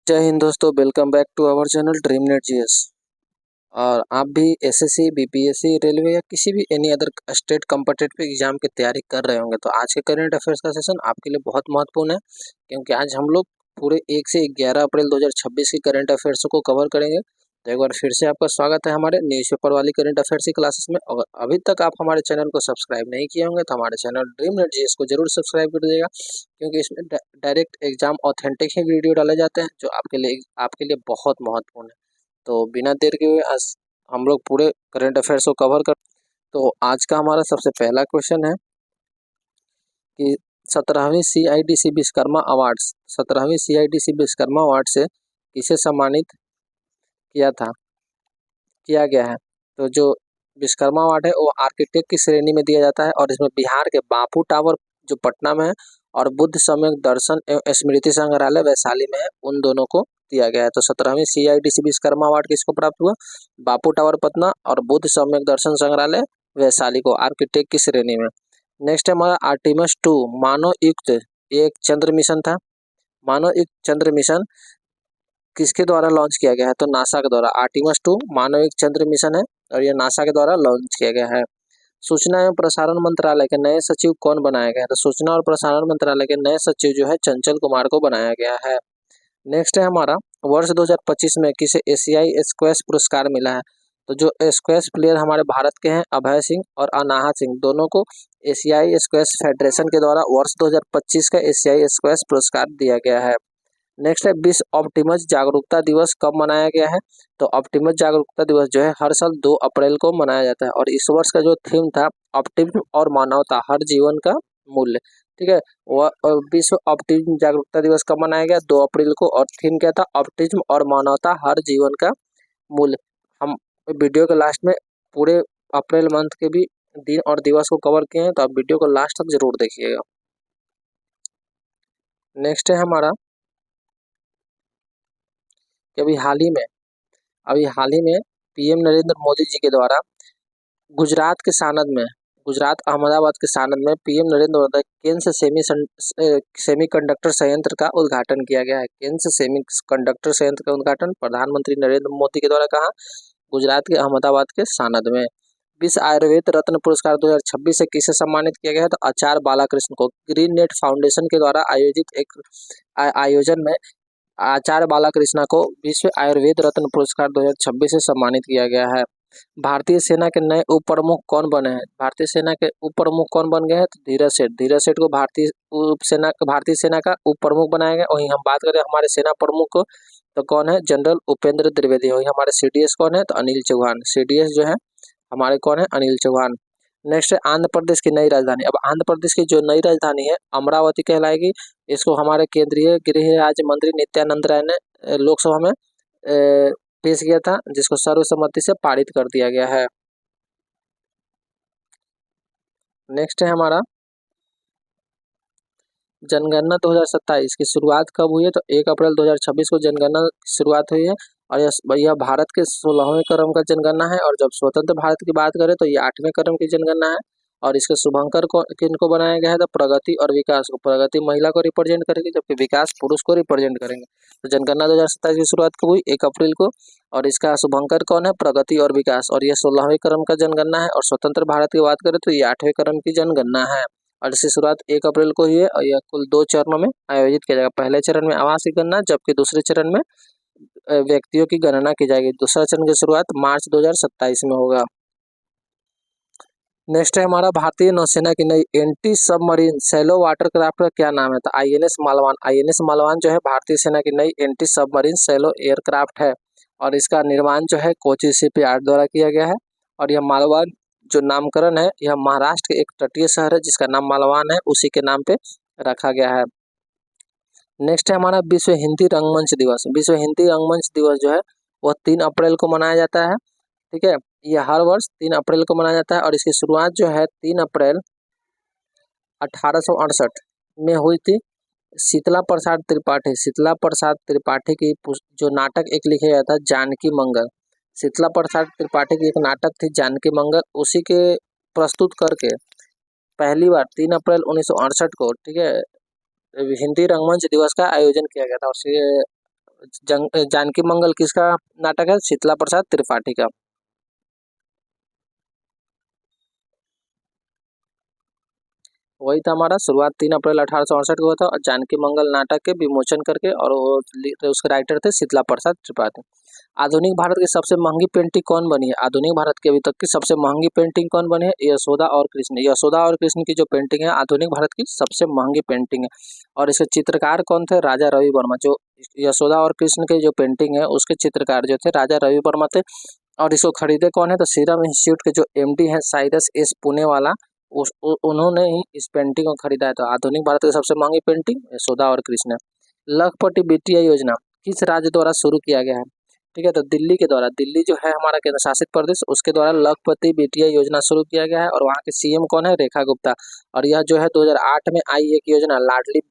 जय हिंद दोस्तों, welcome back to our channel dream net GS. और आप भी एसएससी, बीपीएससी, रेलवे या किसी भी any other state competitive exam की तैयारी कर रहे होंगे तो आज के करंट अफेयर्स का सेशन आपके लिए बहुत महत्वपूर्ण है, क्योंकि आज हम लोग पूरे 1 से 11 अप्रैल 2026 की करंट अफेयर्स को कवर करेंगे। तो एक बार फिर से आपका स्वागत है हमारे न्यूज़पेपर वाली करंट अफेयर्स की क्लासेस में। अगर अभी तक आप हमारे चैनल को सब्सक्राइब नहीं किए होंगे तो हमारे चैनल ड्रीम नेट जीएस को जरूर सब्सक्राइब कर दीजिएगा, क्योंकि इसमें डायरेक्ट एग्जाम ऑथेंटिक ही वीडियो डाले जाते हैं जो आपके लिए बहुत महत्वपूर्ण है। तो बिना देर के हुए आज हम लोग पूरे करंट अफेयर्स को कवर कर। तो आज का हमारा सबसे पहला क्वेश्चन है कि 17वीं CIDC विश्वकर्मा अवार्ड्स 17वीं CIDC विश्वकर्मा अवार्ड से किसे सम्मानित किया गया है। तो जो विश्वकर्मा अवार्ड है वो आर्किटेक्ट की श्रेणी में दिया जाता है और इसमें बिहार के बापू टावर जो पटना में है और बुद्ध सम्यक दर्शन एवं स्मृति संग्रहालय वैशाली में है, उन दोनों को दिया गया है। तो 17वीं CIDC विश्वकर्मा अवार्ड किसको प्राप्त हुआ? बापू टावर पटना और बुद्ध सम्यक दर्शन संग्रहालय वैशाली को, आर्किटेक्ट की श्रेणी में। नेक्स्ट है हमारा आर्टिमस 2 मानव युक्त, ये एक चंद्र मिशन था। मानव युक्त चंद्र मिशन किसके द्वारा लॉन्च किया गया है? तो नासा के द्वारा। आर्टिमस 2 मानव युक्त चंद्र मिशन है और यह नासा के द्वारा लॉन्च किया गया है। सूचना एवं प्रसारण मंत्रालय के नए सचिव कौन बनाया गया है? तो सूचना और प्रसारण मंत्रालय के नए सचिव जो है चंचल कुमार को बनाया गया है। नेक्स्ट है हमारा वर्ष 2025 में किसे एशियाई स्क्वैश पुरस्कार मिला है? तो जो स्क्वैश प्लेयर हमारे भारत के हैं अभय सिंह और अनाहा सिंह, दोनों को एशियाई स्क्वैश फेडरेशन के द्वारा वर्ष 2025 का एशियाई स्क्वैश पुरस्कार दिया गया है। नेक्स्ट है विश्व ऑप्टिमस जागरूकता दिवस कब मनाया गया है? तो ऑप्टिमस जागरूकता दिवस जो है हर साल 2 अप्रैल को मनाया जाता है और इस वर्ष का जो थीम था ऑप्टिज्म और मानवता, हर जीवन का मूल्य। ठीक है, वह विश्व ऑप्टिज्म जागरूकता दिवस कब मनाया गया? 2 अप्रैल को। और थीम क्या था? ऑप्टिज्म और मानवता, हर जीवन का मूल्य। हम वीडियो के लास्ट में पूरे अप्रैल मंथ के भी दिन और दिवस को कवर किए हैं, तो आप वीडियो को लास्ट तक जरूर देखिएगा। नेक्स्ट है हमारा कि अभी हाल ही में पीएम नरेंद्र मोदी जी के द्वारा गुजरात के सानंद में, गुजरात अहमदाबाद के सानंद में पीएम नरेंद्र मोदी केंद्र सेमी कंडक्टर संयंत्र का उद्घाटन किया गया है। केंद्र सेमी कंडक्टर संयंत्र का उद्घाटन प्रधानमंत्री नरेंद्र मोदी के द्वारा कहा? गुजरात के अहमदाबाद के सानंद में। विश्व आयुर्वेद रत्न पुरस्कार 2026 से किसे सम्मानित किया गया है? तो आचार्य बालाकृष्ण को। ग्रीन नेट फाउंडेशन के द्वारा आयोजित एक आयोजन में आचार्य बालाकृष्ण को विश्व आयुर्वेद रत्न पुरस्कार 2026 से सम्मानित किया गया है। भारतीय सेना के नए उप प्रमुख कौन बने हैं? भारतीय सेना के उप प्रमुख कौन बन गए हैं? तो धीरज सेठ को भारतीय सेना का उप प्रमुख बनाया गया। वहीं हम बात करें हमारे सेना प्रमुख को तो कौन है? जनरल उपेंद्र द्विवेदी। वहीं हमारे CDS कौन है? तो अनिल चौहान। CDS जो है हमारे कौन है? अनिल चौहान। नेक्स्ट है आंध्र प्रदेश की नई राजधानी। अब आंध्र प्रदेश की जो नई राजधानी है अमरावती कहलाएगी। इसको हमारे केंद्रीय गृह राज्य मंत्री नित्यानंद राय ने लोकसभा में पेश किया था, जिसको सर्वसम्मति से पारित कर दिया गया है। नेक्स्ट है हमारा जनगणना 2027 की शुरुआत कब हुई है? तो 1 अप्रैल 2026 को जनगणना की शुरुआत हुई है और यह भारत के 16वें क्रम का जनगणना है। और जब स्वतंत्र भारत की बात करें तो ये 8वें क्रम की जनगणना है और इसके शुभंकर को किनको बनाया गया है? तो प्रगति और विकास को। प्रगति महिला को रिप्रेजेंट करेगी जबकि विकास पुरुष को रिप्रेजेंट करेंगे। तो जनगणना 2027 की शुरुआत कब हुई? 1 अप्रैल को। और इसका शुभंकर कौन है? प्रगति और विकास। और ये 16वें क्रम का जनगणना है और स्वतंत्र भारत की बात करें तो ये 8वें क्रम की जनगणना है और इसकी शुरुआत 1 अप्रैल को हुई है और यह कुल 2 चरणों में आयोजित किया जाएगा। पहले चरण में आवास की गणना, जबकि दूसरे चरण में व्यक्तियों की गणना की जाएगी। दूसरा चरण की शुरुआत मार्च 2027 में होगा। नेक्स्ट है हमारा भारतीय नौसेना की नई एंटी सबमरीन सैलो वाटरक्राफ्ट का क्या नाम है? तो INS मालवान। INS मालवान जो है भारतीय सेना की नई एंटी सबमरीन सैलो एयरक्राफ्ट है और इसका निर्माण जो है कोची शिपयार्ड द्वारा किया गया है। और यह मालवान जो नामकरण है यह महाराष्ट्र के एक तटीय शहर है जिसका नाम मालवान है, उसी के नाम पे रखा गया है। नेक्स्ट है हमारा विश्व हिंदी रंगमंच दिवस। विश्व हिंदी रंगमंच दिवस जो है वह 3 अप्रैल को मनाया जाता है। ठीक है, यह हर वर्ष 3 अप्रैल को मनाया जाता है और इसकी शुरुआत जो है 3 अप्रैल 1868 में हुई थी। शीतला प्रसाद त्रिपाठी की जो नाटक एक लिखा गया था जानकी मंगल। शीतला प्रसाद त्रिपाठी की एक नाटक थी जानकी मंगल, उसी के प्रस्तुत करके पहली बार 3 अप्रैल 1968 को, ठीक है, हिंदी रंगमंच दिवस का आयोजन किया गया था। और जानकी मंगल किसका नाटक है? शीतला प्रसाद त्रिपाठी का। वही था हमारा, शुरुआत 3 अप्रैल 1868 को हुआ था, और जानकी मंगल नाटक के विमोचन करके, और वो उसके राइटर थे शीतला प्रसाद त्रिपाठी। आधुनिक भारत की सबसे महंगी पेंटिंग कौन बनी है? आधुनिक भारत की अभी तक की सबसे महंगी पेंटिंग कौन बनी है? यशोदा और कृष्ण। यशोदा और कृष्ण की जो पेंटिंग है आधुनिक भारत की सबसे महंगी पेंटिंग है, और इसके चित्रकार कौन थे? राजा रवि वर्मा। जो यशोदा और कृष्ण की जो पेंटिंग है उसके चित्रकार जो थे राजा रवि वर्मा थे, और इसको खरीदे कौन है? तो सीरम इंस्टीट्यूट के जो एमडी है साइरस एस पुणे वाला, उन्होंने ही इस पेंटिंग को खरीदा है। तो आधुनिक भारत की सबसे महंगी पेंटिंग यशोदा और कृष्ण। लखपति बिटिया योजना किस राज्य द्वारा शुरू किया गया है? ठीक है, तो दिल्ली के द्वारा, दिल्ली जो है हमारा केंद्र शासित प्रदेश, उसके द्वारा लखपति बिटिया योजना शुरू किया गया है, और वहाँ के सीएम कौन है? रेखा गुप्ता। और यह जो है 2008 में आई एक योजना, लाडली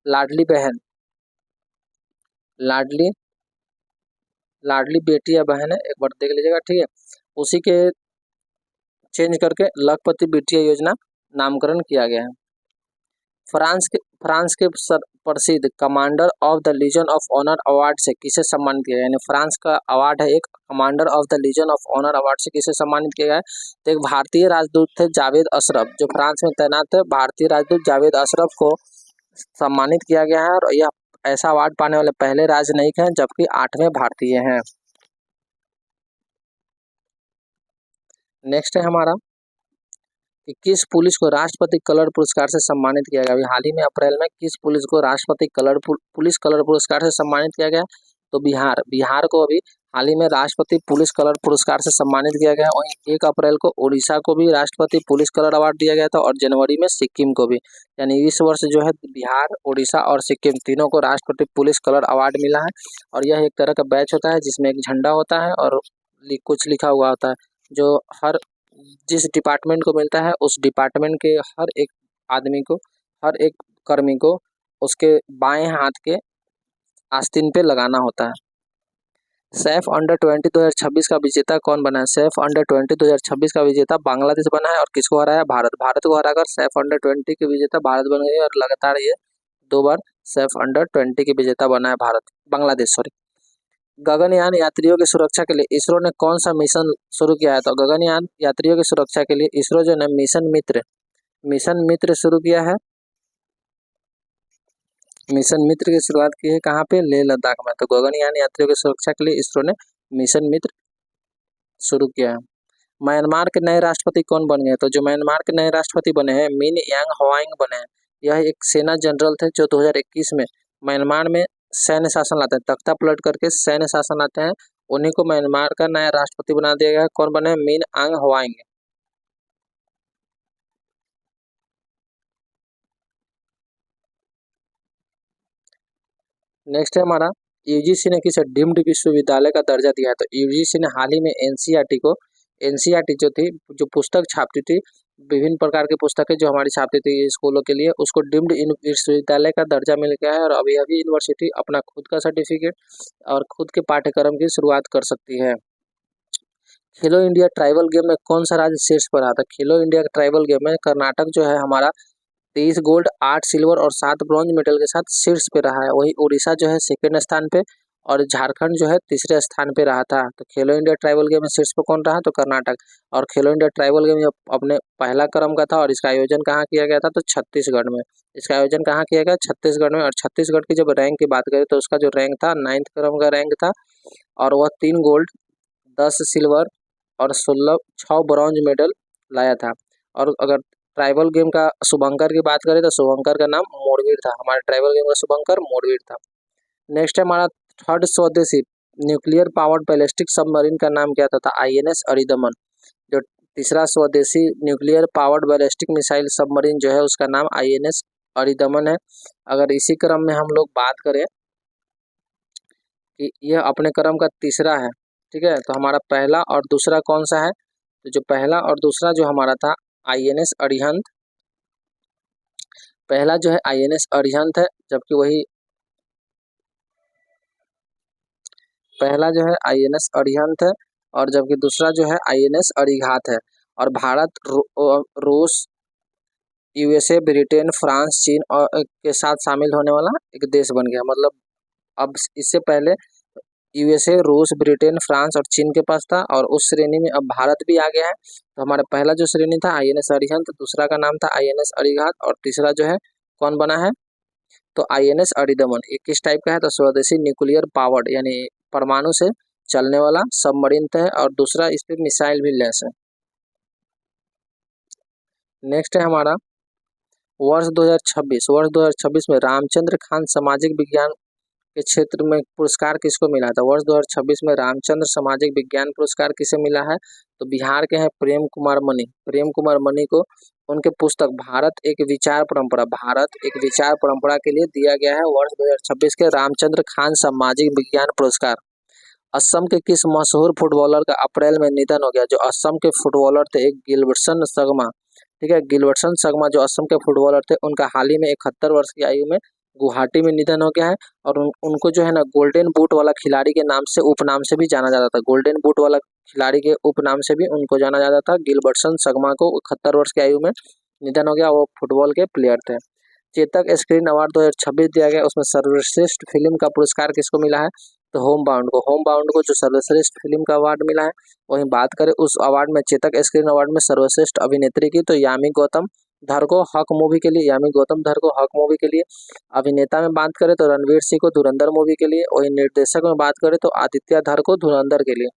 लाडली बहन, लाडली लाडली बेटी या बहन है, एक बार देख लीजिएगा, ठीक है। उसी के चेंज करके लखपति बिटिया योजना नामकरण किया गया है। फ्रांस के प्रसिद्ध commander of the Legion of Honour award से किसे सम्मानित किया गया? यानी फ्रांस का अवार्ड है एक, commander of the Legion of Honour award से किसे सम्मानित किया गया है? तो एक भारतीय राजदूत थे जावेद अशरफ, जो फ्रांस में तैनात थे, भारतीय राजदूत जावेद अशरफ को सम्मानित किया गया है, और यह ऐसा अवार्ड पाने वाले पहले राजनयिक हैं, जबकि 8वें भारतीय हैं। नेक्स्ट है हमारा कि किस पुलिस को राष्ट्रपति कलर पुरस्कार से सम्मानित किया गया? अभी हाल ही में अप्रैल में किस पुलिस को राष्ट्रपति पुलिस कलर पुरस्कार से सम्मानित किया गया? तो बिहार को अभी हाल ही में राष्ट्रपति पुलिस कलर पुरस्कार से सम्मानित किया गया। वहीं 1 अप्रैल को उड़ीसा को भी राष्ट्रपति पुलिस कलर अवार्ड दिया गया था, और जनवरी में सिक्किम को भी। यानी इस वर्ष जो है बिहार, उड़ीसा और सिक्किम तीनों को राष्ट्रपति पुलिस कलर अवार्ड मिला है। और यह एक तरह का बैच होता है जिसमें एक झंडा होता है और कुछ लिखा हुआ होता है, जो हर जिस डिपार्टमेंट को मिलता है उस डिपार्टमेंट के हर एक आदमी को, हर एक कर्मी को उसके बाएं हाथ के आस्तीन पे लगाना होता है। सैफ अंडर 20 2026 का विजेता कौन बना है? सैफ अंडर 20 2026 का विजेता बांग्लादेश बना है, और किसको हराया? भारत को हराकर सैफ अंडर 20 के विजेता भारत बन गई है, और लगातार ये 2 बार सैफ अंडर 20 के विजेता बना है बांग्लादेश, सॉरी। गगनयान यात्रियों की सुरक्षा के लिए इसरो ने कौन सा मिशन शुरू किया है? तो गगनयान यात्रियों की सुरक्षा के लिए इसरो जो है मिशन मित्र शुरू किया है। मिशन मित्र की शुरुआत की है कहाँ पे? लेह लद्दाख में। तो गगनयान यात्रियों की सुरक्षा के लिए इसरो ने मिशन मित्र शुरू किया है। म्यांमार के नए राष्ट्रपति कौन बन गए? तो जो म्यांमार के नए राष्ट्रपति बने हैं मिन यांग होआंग बने हैं। यह एक सेना जनरल थे जो 2021 में म्यांमार में सैन्य शासन लाते हैं, तख्ता पलट करके सैन्य शासन लाते हैं, उन्हीं को म्यांमार का नया राष्ट्रपति बना दिया गया है। कौन बने? मिन आंग होआंग। नेक्स्ट है हमारा, यूजीसी ने किसे डीम्ड विश्वविद्यालय का दर्जा दिया है? तो यूजीसी ने हाल ही में एनसीईआरटी जो थी, जो पुस्तक छापती थी, विभिन्न प्रकार की पुस्तकें जो हमारी छापती थी स्कूलों के लिए, उसको डीम्ड विश्वविद्यालय का दर्जा मिल गया है, और अभी अभी यूनिवर्सिटी अपना खुद का सर्टिफिकेट और खुद के पाठ्यक्रम की शुरुआत कर सकती है। खेलो इंडिया ट्राइबल गेम में कौन सा राज्य शीर्ष पर आता है? खेलो इंडिया ट्राइबल गेम में कर्नाटक जो है हमारा 23 गोल्ड, 8 सिल्वर और 7 ब्रॉन्ज मेडल के साथ शीर्ष पे रहा है। वही उड़ीसा जो है सेकंड स्थान पे, और झारखंड जो है तीसरे स्थान पे रहा था। तो खेलो इंडिया ट्राइबल गेम में शीर्ष पे कौन रहा? तो कर्नाटक। और खेलो इंडिया ट्राइबल गेम अपने पहला क्रम का था, और इसका आयोजन कहाँ किया गया था? तो छत्तीसगढ़ में। इसका आयोजन कहाँ किया गया? छत्तीसगढ़ में। और छत्तीसगढ़ की जब रैंक की बात करें तो उसका जो रैंक था 9th क्रम का रैंक था, और वह 3 गोल्ड, 10 सिल्वर और 6 ब्रॉन्ज मेडल लाया था। और अगर ट्राइबल गेम का शुभंकर की बात करें तो शुभंकर का नाम मोड़वीर था। हमारे ट्राइबल गेम का शुभंकर मोड़वीर था। नेक्स्ट है हमारा थर्ड स्वदेशी न्यूक्लियर पावर्ड बैलिस्टिक सबमरीन का नाम क्या था? आईएनएस अरिदमन। जो तीसरा स्वदेशी nuclear powered ballistic missile submarine जो है उसका नाम आईएनएस अरिदमन है। अगर इसी क्रम में हम लोग बात करें कि यह अपने क्रम का तीसरा है, ठीक है, तो हमारा पहला और दूसरा कौन सा है? तो जो पहला और दूसरा जो हमारा था आईएनएस अरिहंत, पहला जो है आईएनएस अरिहंत है, जबकि वही पहला जो है आईएनएस अरिहंत है, और जबकि दूसरा जो है आईएनएस अरिघात है। और भारत रूस, यूएसए, ब्रिटेन, फ्रांस, चीन और के साथ शामिल होने वाला एक देश बन गया। मतलब अब इससे पहले यूएसए, रूस, ब्रिटेन, फ्रांस और चीन के पास था, और उस श्रेणी में अब भारत भी आ गया है। तो हमारा पहला जो श्रेणी था आईएनएस अरिहंत, दूसरा का नाम था आईएनएस अरिहंत, और तीसरा जो है कौन बना है, तो आईएनएस अरिदमन। ये किस टाइप का है, तो स्वदेशी न्यूक्लियर पावर्ड यानी परमाणु से चलने वाला सबमरीन है, और दूसरा इस पे मिसाइल भी लैस है। नेक्स्ट है हमारा वर्ष 2026 में रामचंद्र खान सामाजिक विज्ञान के क्षेत्र में पुरस्कार किसको मिला था। वर्ष 2026 में रामचंद्र सामाजिक विज्ञान पुरस्कार किसे मिला है, तो बिहार के हैं प्रेम कुमार मनी को उनके पुस्तक भारत एक विचार परंपरा के लिए दिया गया है वर्ष 2026 के रामचंद्र खान सामाजिक विज्ञान पुरस्कार। असम के किस मशहूर फुटबॉलर का अप्रैल में निधन हो गया। जो असम के फुटबॉलर थे एक गिलबर्टसन संगमा, ठीक है, गिलबर्टसन संगमा जो असम के फुटबॉलर थे, उनका हाल ही में 71 वर्ष की आयु में गुवाहाटी में निधन हो गया है। और उनको जो है ना गोल्डन बूट वाला खिलाड़ी के नाम से उपनाम से भी जाना जाता था। गोल्डन बूट वाला खिलाड़ी के उपनाम से भी उनको जाना जाता था। गिलबर्टसन संगमा को 71 वर्ष की आयु में निधन हो गया, वो फुटबॉल के प्लेयर थे। चेतक स्क्रीन अवार्ड 2026 दिया गया, उसमें सर्वश्रेष्ठ फिल्म का पुरस्कार किसको मिला है, तो होम बाउंड को जो सर्वश्रेष्ठ फिल्म का अवार्ड मिला है। वहीं बात करें उस अवार्ड में चेतक स्क्रीन अवार्ड में सर्वश्रेष्ठ अभिनेत्री की, तो यामी गौतम धर को हक मूवी के लिए, अभिनेता में बात करें तो रणवीर सिंह को धुरंधर मूवी के लिए, वहीं निर्देशक में बात करें तो आदित्य धर को धुरंधर के लिए।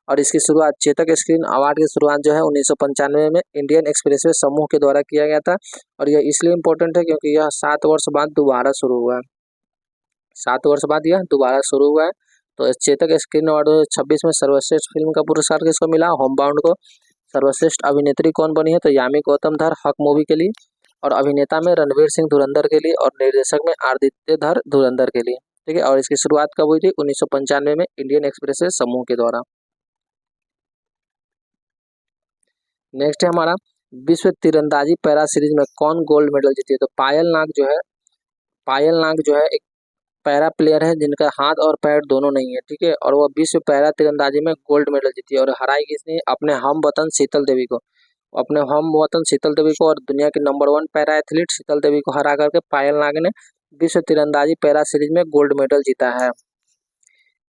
और इसकी शुरुआत चेतक स्क्रीन अवार्ड की शुरुआत जो है 1995 में इंडियन एक्सप्रेसवे समूह के द्वारा किया गया था। और यह इसलिए इम्पोर्टेंट है क्योंकि यह 7 वर्ष बाद दोबारा शुरू हुआ है। 7 वर्ष बाद यह दोबारा शुरू हुआ है। तो चेतक स्क्रीन अवार्ड 2026 में सर्वश्रेष्ठ फिल्म का पुरस्कार किसको मिला, होम बाउंड को। सर्वश्रेष्ठ अभिनेत्री कौन बनी है, तो यामी गौतम धर हक मूवी के लिए, और अभिनेता में रणवीर सिंह धुरंधर के लिए, और निर्देशक में आदित्य धर धुरंधर के लिए, ठीक है। और इसकी शुरुआत कब हुई थी, 1995 में इंडियन एक्सप्रेसवे समूह के द्वारा। नेक्स्ट है हमारा विश्व तीरंदाजी पैरा सीरीज में कौन गोल्ड मेडल जीती है, तो पायल नाग जो है एक पैरा प्लेयर है जिनका हाथ और पैर दोनों नहीं है, ठीक है, और वह विश्व पैरा तीरंदाजी में गोल्ड मेडल जीती है। और हराई किसने, अपने हम वतन शीतल देवी को, और दुनिया की नंबर 1 पैरा एथलीट शीतल देवी को हरा करके पायल नाग ने विश्व तीरंदाजी पैरा सीरीज में गोल्ड मेडल जीता है।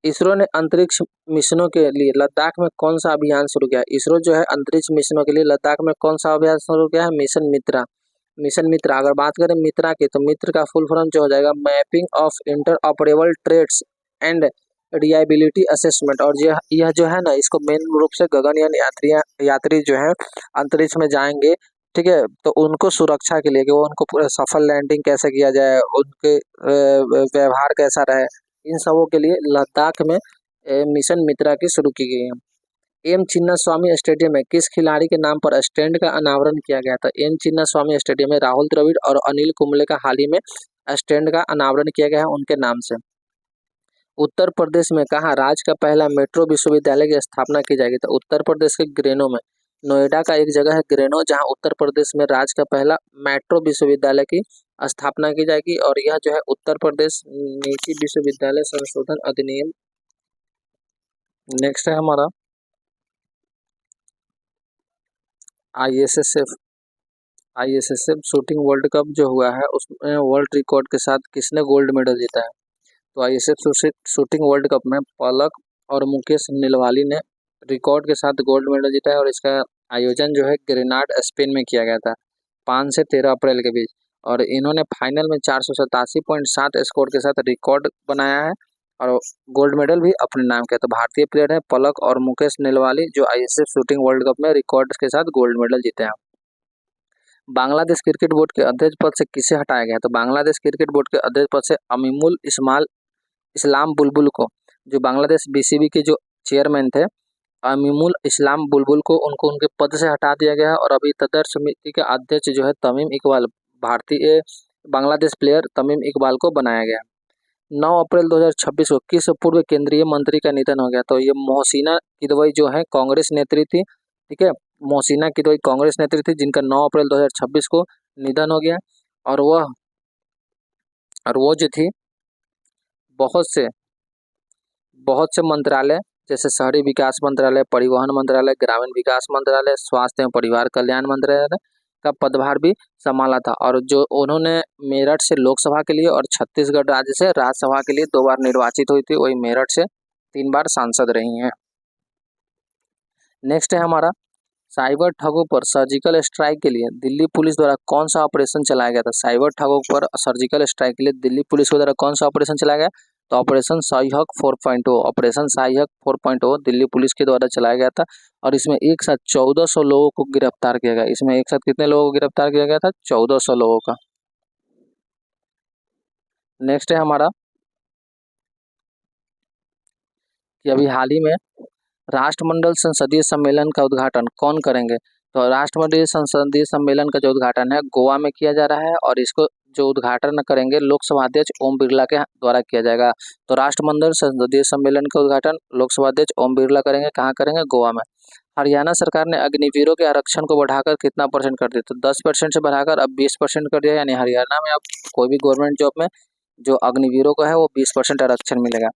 इसरो ने अंतरिक्ष मिशनों के लिए लद्दाख में कौन सा अभियान शुरू किया। इसरो जो है अंतरिक्ष मिशनों के लिए लद्दाख में कौन सा अभियान शुरू किया है, मिशन मित्रा। अगर बात करें मित्रा की, तो मित्र का फुल फॉर्म जो हो जाएगा mapping of interoperable trades and reliability assessment. और यह जो है ना, इसको मेन रूप से गगनयान यात्री जो है अंतरिक्ष में जाएंगे, ठीक है, तो उनको सुरक्षा के लिए कि वो उनको पूरा सफल लैंडिंग कैसे किया जाए, उनके व्यवहार कैसा रहे, इन सबों के लिए लद्दाख में मिशन मित्रा की शुरू की गई है। एम चिन्नास्वामी स्टेडियम में किस खिलाड़ी के नाम पर स्टैंड का अनावरण किया गया था। एम चिन्नास्वामी स्टेडियम में राहुल द्रविड़ और अनिल कुंबले का हाल ही में स्टैंड का अनावरण किया गया है उनके नाम से। उत्तर प्रदेश में कहाँ राज्य का पहला मेट्रो विश्वविद्यालय की स्थापना की जाएगी, तो उत्तर प्रदेश के ग्रेनो में, नोएडा का एक जगह है ग्रेनो, जहां उत्तर प्रदेश में राज्य का पहला मेट्रो विश्वविद्यालय की स्थापना की जाएगी। और यह जो है उत्तर प्रदेश निजी विश्वविद्यालय संशोधन अधिनियम। नेक्स्ट है हमारा आईएसएसएफ शूटिंग वर्ल्ड कप जो हुआ है उसमें वर्ल्ड रिकॉर्ड के साथ किसने गोल्ड मेडल जीता है, तो आईएसएफ शूटिंग वर्ल्ड कप में पलक और मुकेश निलवाली ने रिकॉर्ड के साथ गोल्ड मेडल जीता है। और इसका आयोजन जो है ग्रेनाड स्पेन में किया गया था 5 से 13 अप्रैल के बीच। और इन्होंने फाइनल में 487.7 स्कोर के साथ रिकॉर्ड बनाया है और गोल्ड मेडल भी अपने नाम किया। तो भारतीय प्लेयर है पलक और मुकेश निलवाली जो आईएसएफ शूटिंग वर्ल्ड कप में रिकॉर्ड के साथ गोल्ड मेडल जीते हैं। बांग्लादेश क्रिकेट बोर्ड के अध्यक्ष पद से किसे हटाया गया, तो बांग्लादेश क्रिकेट बोर्ड के अध्यक्ष पद से अमीमुल इस्लाम बुलबुल को, जो बांग्लादेश बीसीबी के जो चेयरमैन थे अमीमुल इस्लाम बुलबुल को, उनको उनके पद से हटा दिया गया है। और अभी तदर्थ समिति के अध्यक्ष जो है तमीम इकबाल, भारतीय बांग्लादेश प्लेयर तमीम इकबाल को बनाया गया। 9 अप्रैल 2026 को किस पूर्व केंद्रीय मंत्री का निधन हो गया, तो ये मोहसिना किदवई जो है कांग्रेस नेत्री थी, ठीक है, मोहसिना किदवई कांग्रेस नेत्री थी जिनका 9 अप्रैल 2026 को निधन हो गया। और वो जो थी बहुत से मंत्रालय जैसे शहरी विकास मंत्रालय, परिवहन मंत्रालय, ग्रामीण विकास मंत्रालय, स्वास्थ्य एवं परिवार कल्याण मंत्रालय, का पदभार भी संभाला था, और जो उन्होंने मेरठ से लोकसभा के लिए और छत्तीसगढ़ राज्य से राज्यसभा के लिए 2 बार निर्वाचित हुई थी, वही मेरठ से 3 बार सांसद रही हैं। नेक्स्ट है हमारा, साइबर ठगों पर सर्जिकल स्ट्राइक के लिए दिल्ली पुलिस द्वारा कौन सा ऑपरेशन चलाया गया था? साइबर ठगों पर सर्जिकल स्ट्राइक के लिए दिल्ली पुलिस के द्वारा कौन सा ऑपरेशन चलाया गया? तो ऑपरेशन साइहक 4.0, ऑपरेशन साइहक 4.0 दिल्ली पुलिस के द्वारा चलाया गया था, और इसमें एक साथ 1400 लोगों को गिरफ्तार किया गया। इसमें एक साथ कितने लोगों को गिरफ्तार किया गया था? 1400 लोगों का। नेक्स्ट है हमारा कि अभी हाल ही में राष्ट्रमंडल संसदीय सम्मेलन का उद्घाटन कौन करेंगे? तो राष्ट्रमंडल संसदीय सम्मेलन का जो उद्घाटन है गोवा में किया जा रहा है, और इसको जो उद्घाटन करेंगे लोकसभा अध्यक्ष ओम बिरला के द्वारा किया जाएगा। तो राष्ट्रमंडल संसदीय सम्मेलन का उद्घाटन लोकसभा अध्यक्ष ओम बिरला करेंगे। कहाँ करेंगे? गोवा में। हरियाणा सरकार ने अग्निवीरों के आरक्षण को बढ़ाकर कितना परसेंट कर दिया? तो 10% से बढ़ाकर अब 20% कर दिया, यानी हरियाणा में अब कोई भी गवर्नमेंट जॉब में जो अग्निवीरों को है वो 20% आरक्षण मिलेगा।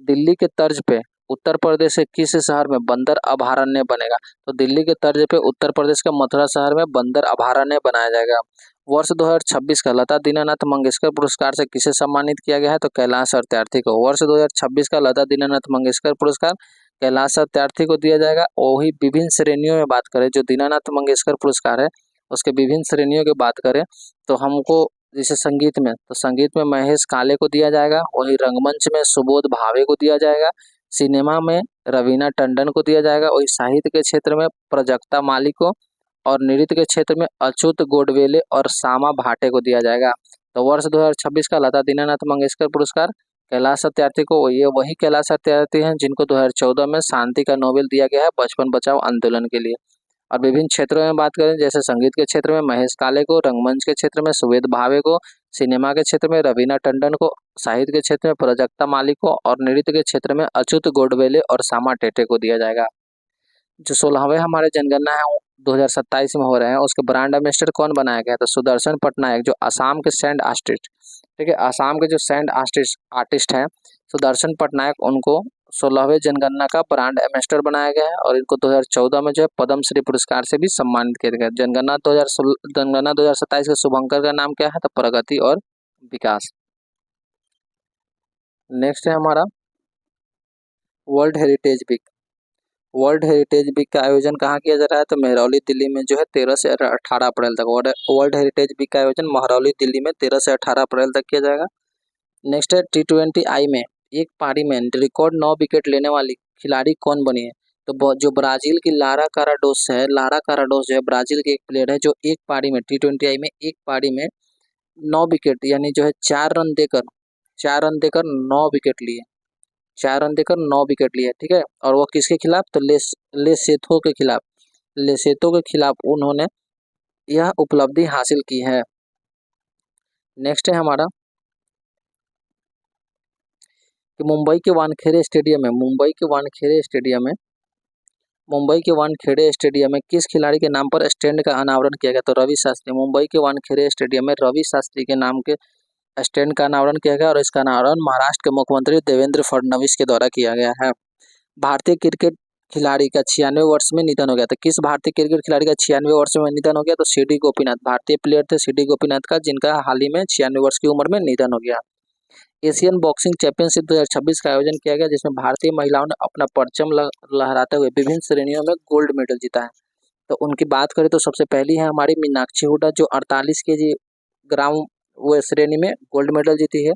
दिल्ली के तर्ज पे उत्तर प्रदेश के किस शहर में बंदर अभयारण्य बनेगा? तो दिल्ली के तर्ज पे उत्तर प्रदेश के मथुरा शहर में बंदर अभयारण्य बनाया जाएगा। वर्ष 2026 का लता दीनानाथ मंगेशकर पुरस्कार से किसे सम्मानित किया गया है? तो कैलाश सत्यार्थी को। वर्ष 2026 का लता दीनानाथ मंगेशकर पुरस्कार कैलाश सत्यार्थी को दिया जाएगा। और ही विभिन्न श्रेणियों में बात करें, जो दीनानाथ मंगेशकर पुरस्कार है उसके विभिन्न श्रेणियों की बात करें तो हमको जैसे संगीत में, तो संगीत में महेश काले को दिया जाएगा, वही रंगमंच में सुबोध भावे को दिया जाएगा, सिनेमा में रवीना टंडन को दिया जाएगा, वही साहित्य के क्षेत्र में प्रजक्ता माली को, और नृत्य के क्षेत्र में अच्युत गोडबोले और सामा भाटे को दिया जाएगा। तो वर्ष 2026 का लता दीनानाथ मंगेशकर पुरस्कार कैलाश सत्यार्थी को, ये वही कैलाश सत्यार्थी हैं जिनको 2014 में शांति का नोबेल दिया गया है बचपन बचाओ आंदोलन के लिए। और विभिन्न क्षेत्रों में बात करें, जैसे संगीत के क्षेत्र में महेश काले को, रंगमंच के क्षेत्र में सुबोध भावे को, सिनेमा के क्षेत्र में रवीना टंडन को, साहित्य के क्षेत्र में प्रजक्ता माली को, और नृत्य के क्षेत्र में अच्युत गोडबोले और सामा टेटे को दिया जाएगा। जो 16वें हमारे जनगणना है 2027 में हो रहे हैं, उसके ब्रांड एम्बेसडर कौन बनाया गया? तो सुदर्शन पटनायक, जो असम के सैंड आर्टिस्ट, ठीक है, असम के जो सैंड आर्टिस्ट हैं सुदर्शन पटनायक, उनको 16वें जनगणना का ब्रांड एम्बेसडर बनाया गया है, और इनको 2014 में जो है पद्म श्री पुरस्कार से भी सम्मानित किया गया। जनगणना 2027 के शुभंकर का नाम क्या है? तो प्रगति और विकास। नेक्स्ट है हमारा world heritage week. World heritage week का आयोजन कहाँ किया जा रहा है? तो महरौली दिल्ली में जो है 13 से 18 अप्रैल तक। वर्ल्ड हेरिटेज वीक का आयोजन महरौली दिल्ली में 13 से 18 अप्रैल तक किया जाएगा। नेक्स्ट है T20 आई में एक पारी में रिकॉर्ड 9 विकेट लेने वाली खिलाड़ी कौन बनी है? तो जो ब्राजील की लारा काराडोस है, लारा काराडोस जो है ब्राजील की एक प्लेयर है जो एक पारी में T20 आई में एक पारी में 9 विकेट यानी जो है 4 रन देकर 9 विकेट लिए, 4 रन देकर 9 विकेट लिए, ठीक है। और वो किसके खिलाफ? तो लेसेथो के खिलाफ, लेसेथो के खिलाफ उन्होंने यह उपलब्धि हासिल की है। नेक्स्ट है हमारा कि मुंबई के वानखेड़े स्टेडियम में किस खिलाड़ी के नाम पर स्टैंड का अनावरण किया गया? तो रवि शास्त्री। मुंबई के वानखेड़े स्टेडियम में रवि शास्त्री के नाम के स्टैंड का अनावरण किया गया, और इसका अनावरण महाराष्ट्र के मुख्यमंत्री देवेंद्र फडणवीस के द्वारा किया गया है। भारतीय क्रिकेट खिलाड़ी का 96 वर्ष में निधन हो गया था। किस भारतीय क्रिकेट खिलाड़ी का 96 वर्ष में निधन हो गया? तो CD गोपीनाथ, भारतीय प्लेयर थे CD गोपीनाथ का, जिनका हाल ही में 96 वर्ष की उम्र में निधन हो गया। एशियन बॉक्सिंग चैंपियनशिप 2026 का आयोजन किया गया, जिसमें भारतीय महिलाओं ने अपना परचम लहराते हुए विभिन्न श्रेणियों में गोल्ड मेडल जीता है। तो उनकी बात करें तो सबसे पहली है हमारी मीनाक्षी हुड्डा, जो 48 kg ग्राम वो श्रेणी में गोल्ड मेडल जीती है।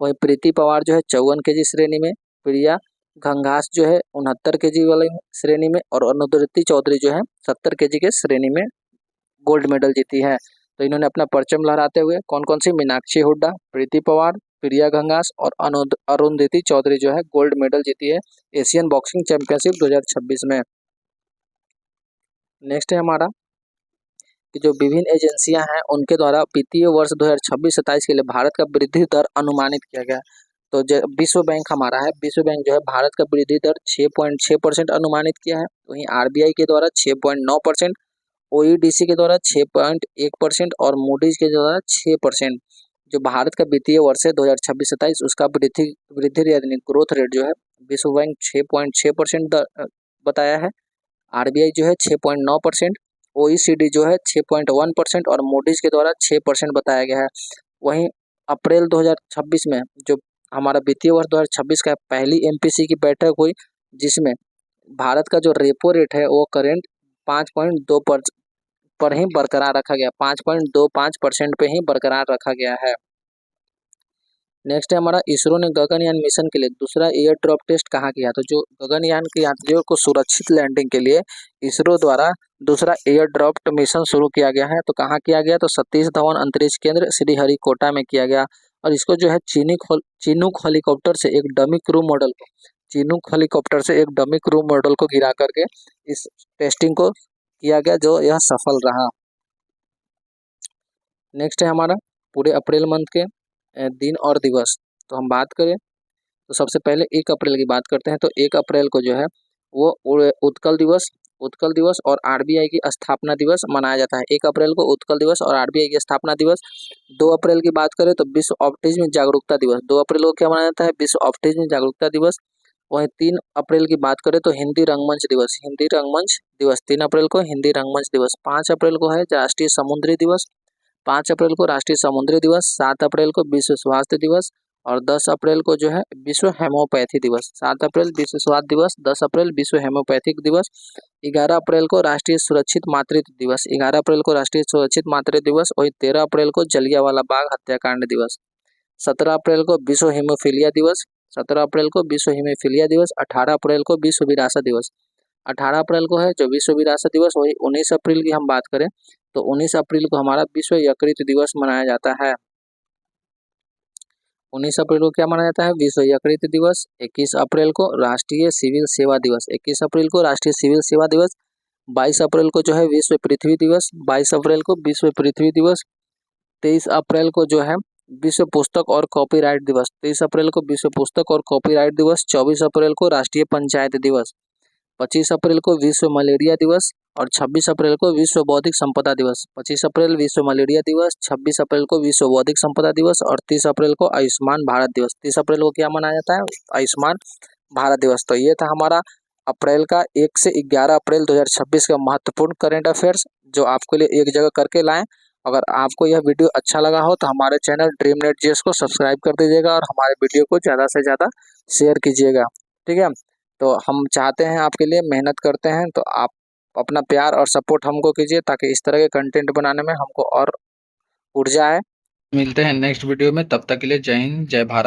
वहीं प्रीति पवार जो है 54 kg श्रेणी में, प्रिया घंघास जो है 69 kg वाली श्रेणी में, और अनुदृति चौधरी जो है 70 kg के श्रेणी में गोल्ड मेडल जीती है। तो इन्होंने अपना परचम लहराते हुए कौन कौन सी? मीनाक्षी हुड्डा, प्रीति पवार, प्रिया घंघास और अरुंधति चौधरी जो है गोल्ड मेडल जीती है एशियन बॉक्सिंग चैंपियनशिप 2026 में। नेक्स्ट है हमारा कि जो विभिन्न एजेंसियां हैं उनके द्वारा वित्तीय वर्ष 2026-27 के लिए भारत का वृद्धि दर अनुमानित किया गया। तो विश्व बैंक हमारा है, विश्व बैंक जो है भारत का वृद्धि दर 6.6% अनुमानित किया है। वहीं RBI के द्वारा 6.9%, OECD के द्वारा 6.1% और मूडीज के द्वारा 6%। जो भारत का वित्तीय वर्ष है 2026-27 उसका वृद्धि यानी ग्रोथ रेट जो है विश्व बैंक 6.6% बताया है, RBI जो है 6.9%, OECD जो है 6.1% और मूडीज के द्वारा 6% बताया गया है। वहीं अप्रैल 2026 में जो हमारा वित्तीय वर्ष 2026 का पहली MPC की बैठक हुई, जिसमें भारत का जो रेपो रेट है वो करेंट 5.2 पर ही बरकरार रखा गया, 5.25% पे ही बरकरार रखा गया है। नेक्स्ट है हमारा, इसरो ने गगनयान मिशन के लिए दूसरा एयर ड्रॉप टेस्ट कहाँ किया? तो जो गगनयान के यात्रियों को सुरक्षित लैंडिंग के लिए इसरो द्वारा दूसरा एयर ड्रॉप मिशन शुरू किया गया है। तो कहाँ किया गया? तो सतीश धवन अंतरिक्ष केंद्र श्रीहरिकोटा में किया गया। और इसको जो है चिनूक हेलीकॉप्टर से एक डमी क्रू मॉडल को चिनूक हेलीकॉप्टर से एक डमी क्रू मॉडल को गिरा करके इस टेस्टिंग को किया गया, जो यह सफल रहा। नेक्स्ट है हमारा पूरे अप्रैल मंथ के दिन और दिवस। तो हम बात करें तो सबसे पहले 1 अप्रैल की बात करते हैं। तो 1 अप्रैल को जो है वो उत्कल दिवस और RBI की स्थापना दिवस मनाया जाता है। 1 अप्रैल को उत्कल दिवस और RBI की स्थापना दिवस। 2 अप्रैल की बात करें तो विश्व ऑटिज्म जागरूकता दिवस। 2 अप्रैल को क्या मनाया जाता है? विश्व ऑटिज्म जागरूकता दिवस। वहीं 3 अप्रैल की बात करें तो हिंदी रंगमंच दिवस। 3 अप्रैल को हिंदी रंगमंच दिवस। 5 अप्रैल को है राष्ट्रीय समुद्री दिवस। 5 अप्रैल को राष्ट्रीय समुद्री दिवस। 7 अप्रैल को विश्व स्वास्थ्य दिवस और 10 अप्रैल को जो है विश्व हेमोपैथी दिवस। 7 अप्रैल विश्व स्वास्थ्य दिवस, 10 अप्रैल विश्व हेमोपैथिक दिवस। 11 अप्रैल को राष्ट्रीय सुरक्षित मातृत्व दिवस। 11 अप्रैल को राष्ट्रीय सुरक्षित मातृत्व दिवस। और 13 अप्रैल को जलियांवाला बाग हत्याकांड दिवस। 17 अप्रैल को विश्व हीमोफीलिया दिवस। 17 अप्रैल को विश्व हीमोफीलिया दिवस। 18 अप्रैल को विश्व विरासत दिवस। 18 अप्रैल को है जो विश्व विरासत दिवस। वही 19 अप्रैल की हम बात करें तो 19 अप्रैल को हमारा विश्व यकृत दिवस मनाया जाता है। 19 अप्रैल को क्या मनाया जाता है? विश्व यकृत दिवस। 21 अप्रैल को राष्ट्रीय सिविल सेवा दिवस। 21 अप्रैल को राष्ट्रीय सिविल सेवा दिवस। 22 अप्रैल को जो है विश्व पृथ्वी दिवस। 22 अप्रैल को विश्व पृथ्वी दिवस। 23 अप्रैल को जो है विश्व पुस्तक और कॉपीराइट दिवस। 23 अप्रैल को विश्व पुस्तक और कॉपीराइट दिवस। 24 अप्रैल को राष्ट्रीय पंचायत दिवस। 25 अप्रैल को विश्व मलेरिया दिवस और 26 अप्रैल को विश्व बौद्धिक संपदा दिवस। 25 अप्रैल विश्व मलेरिया दिवस, 26 अप्रैल को विश्व बौद्धिक संपदा दिवस और 30 अप्रैल को आयुष्मान भारत दिवस। 30 अप्रैल को क्या मनाया जाता है? आयुष्मान भारत दिवस। तो ये था हमारा अप्रैल का 1 से 11 अप्रैल 2026 का महत्वपूर्ण करंट अफेयर्स, जो आपके लिए एक जगह करके लाएं। अगर आपको यह वीडियो अच्छा लगा हो तो हमारे चैनल ड्रीमनेट जीएस को सब्सक्राइब कर दीजिएगा और हमारे वीडियो को ज़्यादा से ज़्यादा शेयर कीजिएगा। ठीक है, तो हम चाहते हैं आपके लिए, मेहनत करते हैं, तो आप अपना प्यार और सपोर्ट हमको कीजिए ताकि इस तरह के कंटेंट बनाने में हमको और ऊर्जा आए। मिलते हैं नेक्स्ट वीडियो में, तब तक के लिए जय हिंद, जय भारत।